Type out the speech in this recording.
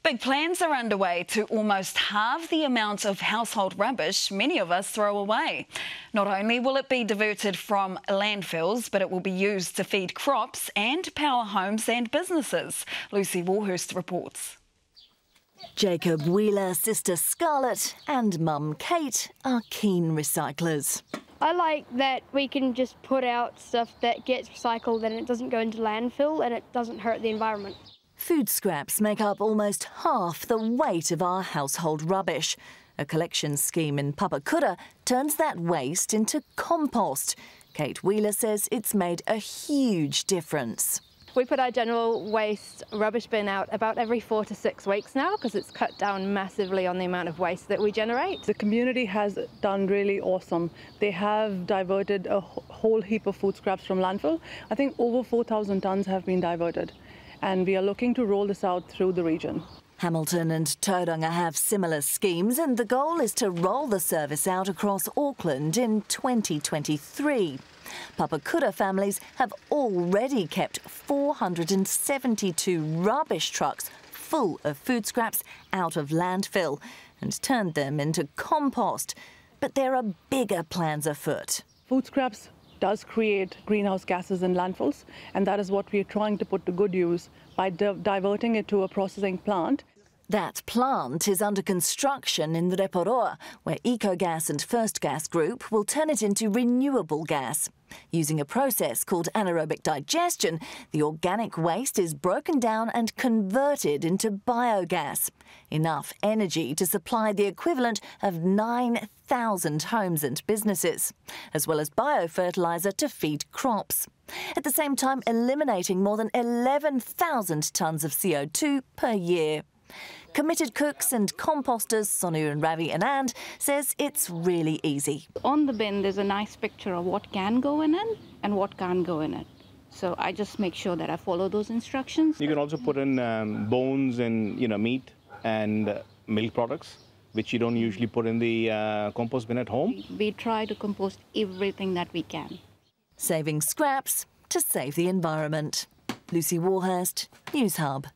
Big plans are underway to almost halve the amount of household rubbish many of us throw away. Not only will it be diverted from landfills, but it will be used to feed crops and power homes and businesses. Lucy Warhurst reports. Jacob Wheeler, sister Scarlett and mum Kate are keen recyclers. I like that we can just put out stuff that gets recycled and it doesn't go into landfill and it doesn't hurt the environment. Food scraps make up almost half the weight of our household rubbish. A collection scheme in Papakura turns that waste into compost. Kate Wheeler says it's made a huge difference. We put our general waste rubbish bin out about every 4 to 6 weeks now because it's cut down massively on the amount of waste that we generate. The community has done really awesome. They have diverted a whole heap of food scraps from landfill. I think over 4,000 tonnes have been diverted, and we are looking to roll this out through the region. Hamilton and Tauranga have similar schemes, and the goal is to roll the service out across Auckland in 2023. Papakura families have already kept 472 rubbish trucks full of food scraps out of landfill and turned them into compost. But there are bigger plans afoot. Food scraps does create greenhouse gases in landfills, and that is what we are trying to put to good use by diverting it to a processing plant. That plant is under construction in Reporoa, where EcoGas and First Gas Group will turn it into renewable gas. Using a process called anaerobic digestion, the organic waste is broken down and converted into biogas, enough energy to supply the equivalent of 9,000 homes and businesses, as well as biofertiliser to feed crops. At the same time, eliminating more than 11,000 tonnes of CO2 per year. Committed cooks and composters Sonu and Ravi Anand says it's really easy. On the bin there's a nice picture of what can go in it and what can't go in it. So I just make sure that I follow those instructions. You can also put in bones and meat and milk products, which you don't usually put in the compost bin at home. We try to compost everything that we can. Saving scraps to save the environment. Lucy Warhurst, Newshub.